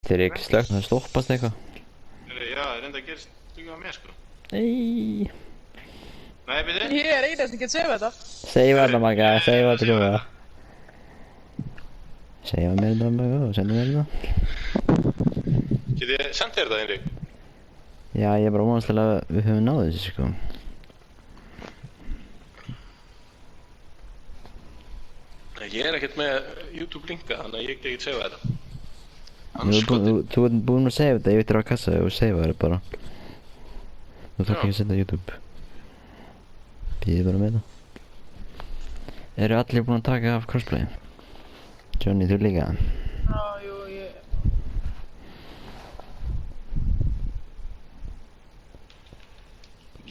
Þeir eru ekki slögt að það stoppast eitthvað. Já, það reynda að gerist líka á mér sko. Nei. Nei, byrju. Ég eina sem get segja þetta. Seifa þetta Magga, seifa þetta góða. Seifa mér þetta Magga og sendu mér þetta. Get ég sendt þér þetta, Henrik? Já, ég er bara vonast til að við höfum náð þessu sko. Ég er ekkert með YouTube linka, þannig að ég get ekkert seifa þetta. Þú ert búinn að seifa þetta, ég veit þér á kassa og seifa þetta bara. Þú þarf ekki að setja YouTube. Býðið bara með það. Eru allir búin að taka af crossplay? Johnny, þú líka? Já, jú, ég...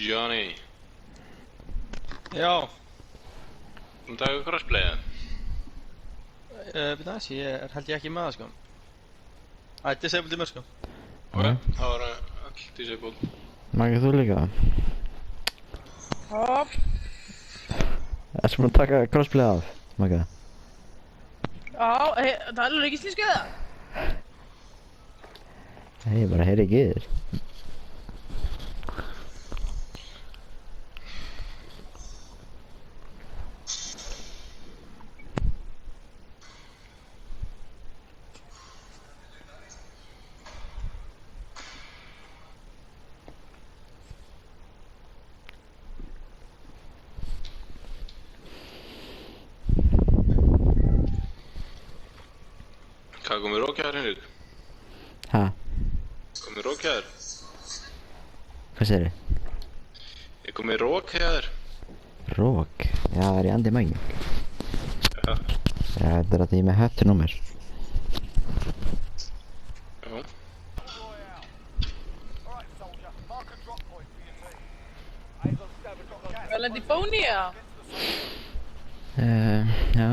Johnny. Já. Þú taka crossplayið? Byrja aðeins, ég held ég ekki með það sko. Það er disabled í mér sko. Ok, það var all disabled. Magga, þú líka? Já. Ertu búinn að taka crossplay af, Magga? Já, það er alveg ekki íslensku eða? Nei, ég bara heyri ekki í þér. Hvað komið rókjaðar, Henrik? Ha? Komið rókjaðar? Hvað segir þið? Ég komið rókjaðar? Rók? Já, það er í andi Maggi. Já. Já, þetta er að ég er með höttun á mér. Já. Það lendi í bóni eða? Já.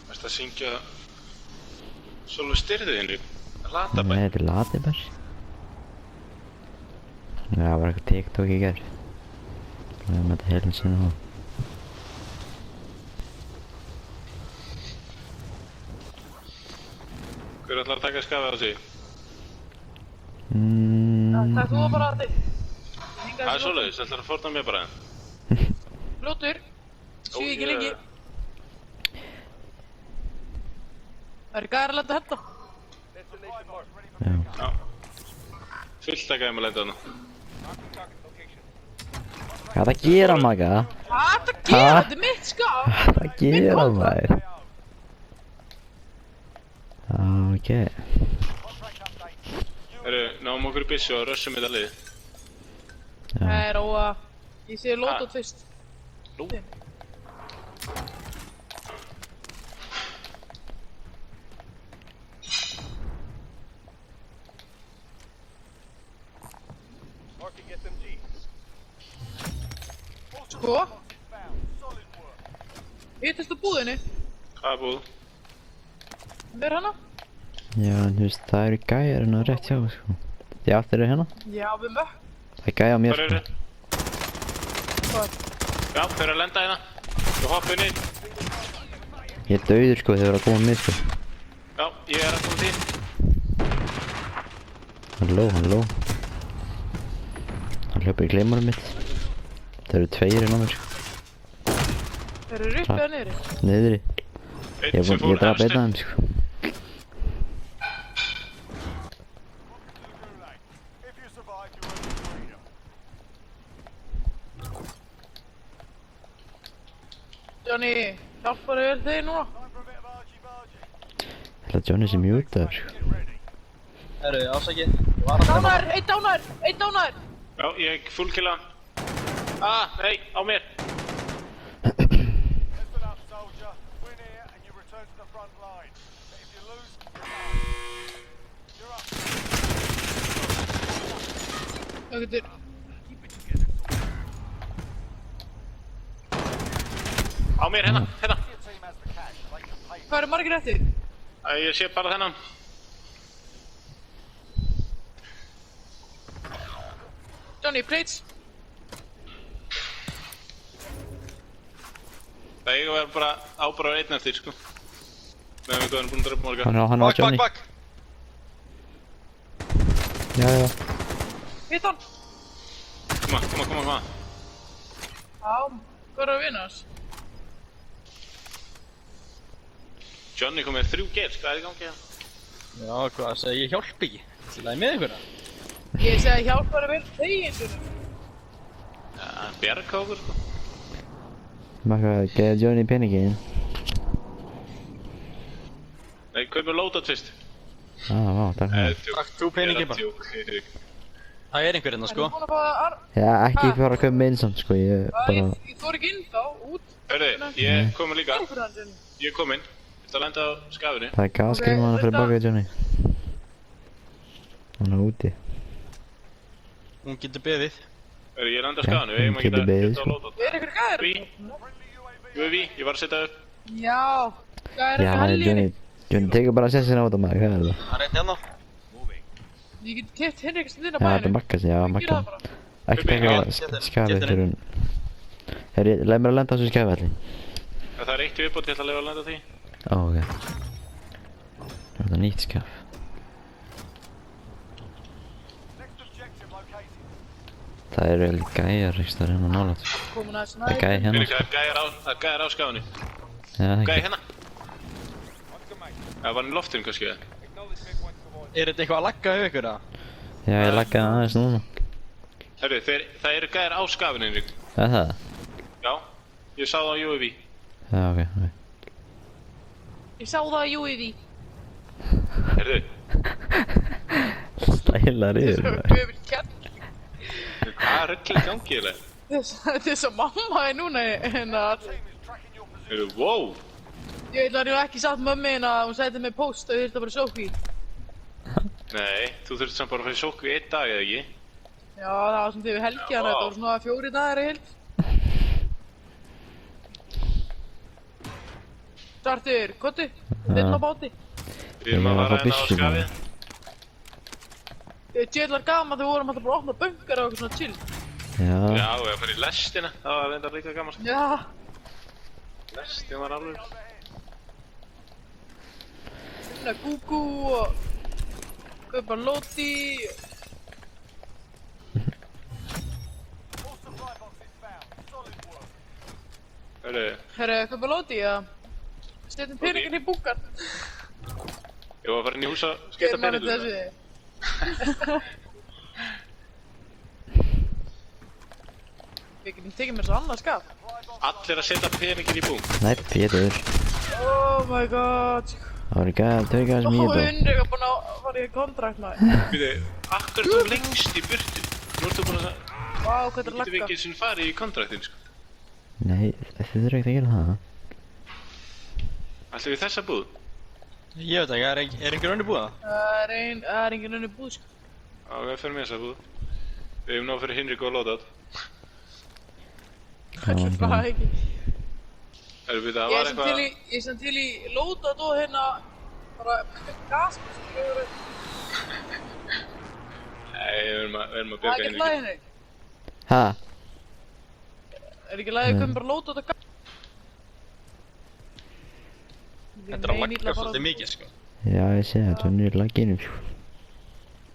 Varstu að syngja Solo styrðu, Henrik? Latabæ? Nei, þetta er Latabær. Já, það var eitthvað TikTok í gær. Það er með þetta helin sinna á. Hver ætlar að taka skafið á sig? Það er þú bara að þig. Það er svoleiðis, ætlar að fórna mér bara. Fljótur. Svíð ekki lengi. Það er gæðar að lenda þetta. Já. Já. Fullt að gæma að lenda þarna. Hvað það gera, Magga? Hvað það gera? Þetta er mitt skáp. Hvað það gera, maður? Ok. Herru, náum okkur í byssu og rössum þetta lið. Nei, Róa. Ég sé lótot fyrst. Nú? Sko? Hittast á búðinni. Hvað er búð? Ver hana? Já, en þú veist, það eru gæjar hérna rétt hjá, sko. Þið aftur eru hérna? Já, við mökk. Það er gæja á mér, Hvar sko. eru? Hvað? Já, þeir eru að lenda hérna. Þú hoppa inn í. Ég er dauður, sko, þeir eru að koma með, sko. Já, ég er að koma til. Halló, halló. Það hljópar í kleimarum mitt. Það eru tveir hérna á mér, sko. Þeir eru upp eða niðri? Niðri. Einn Ég sem fór draf efstur. einn af þeim, sko. Johnny, hjálpar þér þig núna? Ég held að Johnny sé mjútaður, sko. Herru, ásakið. Ég var að Dánar, einn dánar, einn dánar! Já, ég fullkilla hann. Ah, nei, á mér. Það getur... Á mér, hérna, hérna. Hvað eru margir eftir? Æ, ég sé bara þennan. Johnny, plates. Það eiga að vera bara ábara einn eftir, sko. Meðan við erum búin að drepa morga. Hann á Back, Johnny. back, back. Já. Hitt hann. Koma. Já, hvað er að vinna hans? Johnny kom með 3 gels, hvað er í gangi hérna? Já, hvað segi ég hjálp ekki? Til að með ykkur það? Ég segi hjálp bara vel þeginsunum. Já, bjarga okkur, sko. Makka, geða Johnny peningin. Nei, kaupum loadout fyrst. Vá, takk fyrir. Takk, þú peningi bara. Það er einhver hérna, sko. Ertu búin að fá Já, ekki fara að kaupa með inn samt, sko, ég bara... Ég fór ekki inn þá, út. Hörru, ég kom líka. Einhver hans inn. Ég kom inn. Þetta lenda á skafinu. Það er gasgrim hann fyrir baka Johnny. Hann er úti. Hún getur beðið. Hörru, ég lenda á Já, skafinu, við eigum hún ekki getur að beðið, geta á sko. loadout. Er einhver gæðir? UAV, ég var að setja upp. Já, gæðir Já, ekki hallið. Johnny tegur bara að setja sér á þetta maður, hvað er það? Það er eitt hérna. Ég get keft Henrik sem þinn á Já, þetta bænum. makka sig, já, makka. Gera það bara. Ekki taka skafið fyrir hún. Herri, leið mér að lenda á þessu skafið allir. Það er eitt viðbót, ég ætla að leiða að lenda á því. Ok. Það er nýtt skaf. Það eru vel gæjar ekki þar hérna nálægt. Komin aðeins Það er næg. gæj hérna. Það er gæjar á skafinu. Já, það Gæjar ekki. hérna. Það var hann í loftinu kannski, eða? Er þetta eitthvað að lagga yfir ykkur það? Já, ég laggaði aðeins núna. Hörru, það eru gæjar á skafinu, Henrik. Er það? Já, ég sá það á UAV. Já, ok. Ég sá það í UAV. Hörru, Stælar yfir maður. Gömul kjarn. hvað er ruggli í gangi, eða? Þetta er svo mamma er núna hérna. Hörru, wow. Ég var ekki satt mömmu hérna að hún sæti mig post og ég þurfti að bara sókví. Nei, þú þurft samt bara að fara í sókvi 1 dag, eða ekki? Já, það var svona yfir helgi, þannig að þetta voru svona 4 dagar í heild. Svartur, kottu, þinn á báti. Við erum að Ég var fara að fá hérna á byssu, skafið. Djöðlar gaman þegar við vorum alltaf bara að opna bunkar og eitthvað svona chill. Já. Já, við erum að fara í lestina. Það var reyndar líka gaman, sko. Já, Lestin var alveg. svona gúgú og kaupa lóti. Hörru, Herru, kaupa lóti, já. Setjum peningin í bunkan. ég var að fara inn í hús að skipta Gerum hann peningum. þessi. Við getum tekið mér svo annað skap. Allir að setja peningin í búm. Nei, Pétur. Oh my god. Það var ekki að tauka þessum Ó, í þetta. Henrik er búinn að fara í kontrakt maður. Býðu, akkur þú lengst í burtu? Nú ertu búin að... Vá, hvað þetta er Getum við lagga. ekki sinni farið í kontraktin, sko. Nei, þið þurfa ekkert að gera það. Ætlum við þessa búð? Ég veit ekki, er einhver önnur búið það? Það er engin önnu búð, sko. Já, við fyrir með þessa búð. Við hefum náð fyrir Henrik og loadout. Það er bara ekki. Erum við það Ég var er sem eitthvað... til í loadout og hérna bara gas. Nei, við erum að Það bjarga er ekki Henrik. lagið, Henrik. Ha? Er ekki lagið að koma bara loadout og gas? Þetta er að lagga svolítið mikið, sko. Já, ég sé það, Johnny er lagginu.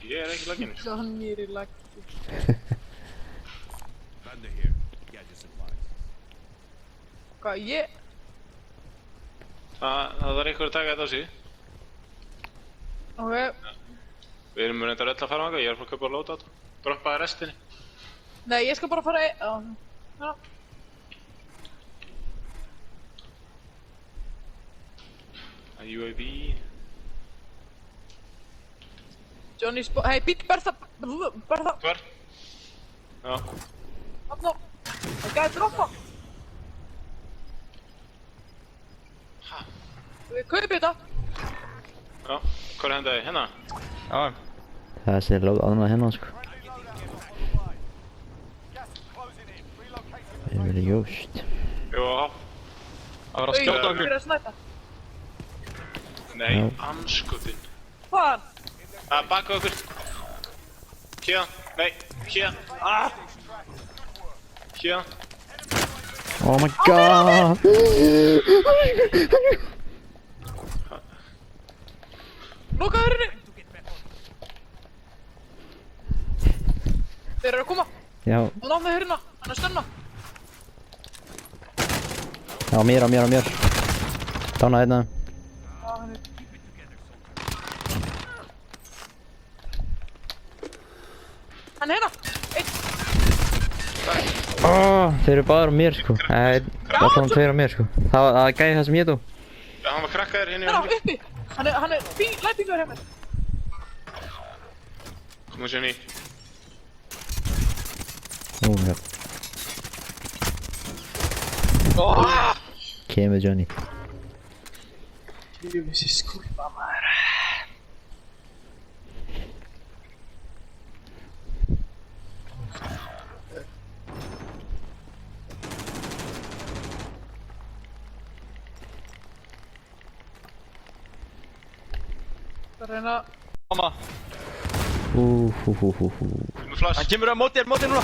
Ég er ekki laginu. Johnny er í lagið. Hvað, ég? Það var einhver að taka þetta á sig. Ok. Við erum reyndar öll að fara á þangað, ég er að fara að kaupa loadout. Droppaði restinni. Nei, ég skal bara fara Já. UAV. Johnny hei, bíl, berð það. Hvar? Já. Þarna. Það gæði droppa. Ha? Við kaupið þetta. Já. Hvað er hendaði? Hérna? Já, Það sé lóð annað hérna, sko. Ég verið jóst. Jú, það var að skjóta okkur. Fyrir að snæta. nei, Já. anskotin. Hvaðan? Það er baka okkur. Kíðan. Nei, hér. Ah! Hér. Oh my god! Lokaðu hurðinni! Þeir eru að koma. Já, Hann á með hurðina. Hann er að stunna. á mér. Dána hérna. Hann er hérna. Einn. Þeir eru báðir á mér sko. Allan tveir á mér sko. Það var gæði það sem ég dó. Já, hann var krakkaður hérna Hann er uppi. Hann er lætingur hjá mér. Koma sér ný. Oh my god. Kemur Johnny. Þessi skurpa maður. Það reyna. Mamma, Með flash. hann kemur á móti núna.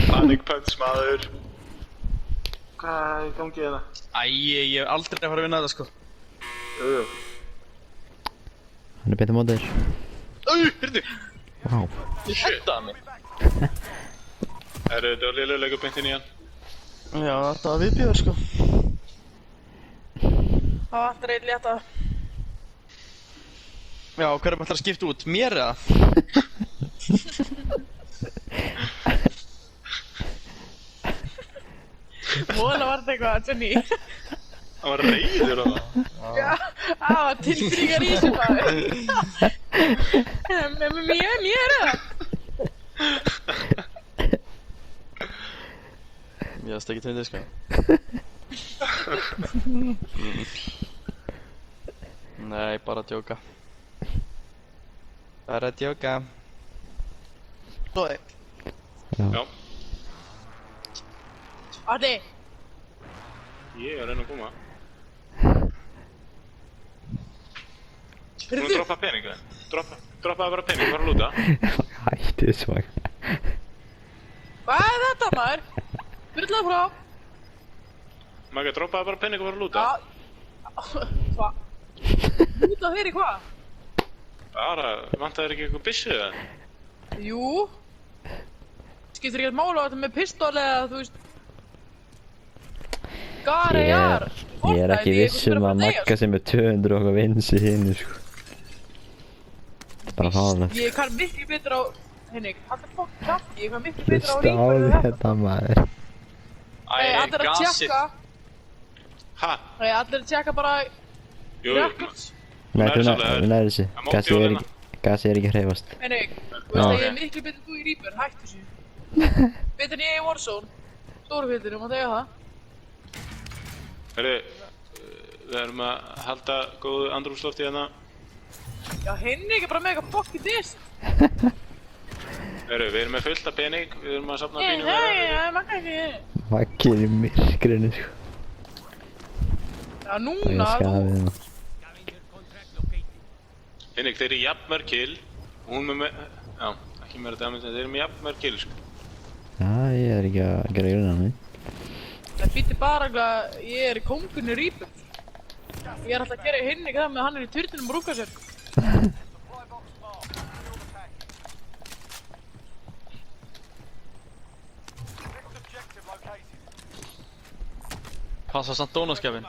Panic punch, maður. Hvað er í gangi hérna? Ég hef aldrei að fara að vinna þetta sko. Jú. Hann er beint á móti þér. Hyrðu. Vá. Ég hættaði mig. Þetta var liðlega leikur beint inn í hann. Já, þetta var viðbjöður sko. Það var alltaf reynd létta. Já, hver ætlar að skipta út? Mér eða? Móðan var þetta eitthvað, Johnny. Hann var reiður á það. Já, það var tilbyggar í þessu maður. Mér eða? Ég veist ekki tvindið sko. Nei, bara að djóka. Bara að djóka. Lóði. Já. Alli. Ég er að reyna að koma. Þú Heyrðu. droppa peningu. Droppaði bara peningu, fara að lúta. Hætti þessu vagn. Hvað er þetta maður? Byrlaði frá. Magga, droppaði bara peningu, fara að lúta. Já. Hvað? Út af fyrir hvað? Bara, vantaði ekki eitthvað byssu eða? Jú. Skiptir ekki að mála á þetta með pistól eða þú veist. Gari jar. Ég er ekki viss að Magga sem er 200 okkar vinsi hinnu sko. Bara fárlegt. Ég kann miklu betur á Henning, hann er fokk kjafti, ég kann miklu betur á Hlusta á ríkvæðu þetta maður. Allir að tjekka. Ha? Allir að tjekka bara Jú, records. Nei, þú sannlega- nærið þessu. Á móti jólina. Gassi er ekki að hreyfast. Henning, þú Já. veist að ég er miklu betur þú í Reaper, hættu þessu. Betur en ég í Warzone. Stóru fylgir, má segja það. Herri, við erum að halda góðu andrúmslofti hérna. Já, Henning er bara mega fucking dist. Herri, við erum með fullt af pening, við erum að safna pínum Hei, makka ekki. Maggi er í myrkrinu sko. Já, Og ég núna, skafið þú. hérna. Henrik, þeir eru jafnmörg kill og hún með já, ekki meira damage en þeir eru með jafnmörg kill sko. Já, ég er ekki að gera grunna mig. Það býtti bara að ég er í kóngunni Reaper. Ég er alltaf að gera Henning það með hann er í turninum og rúka sér. Passa samt dónaskefin.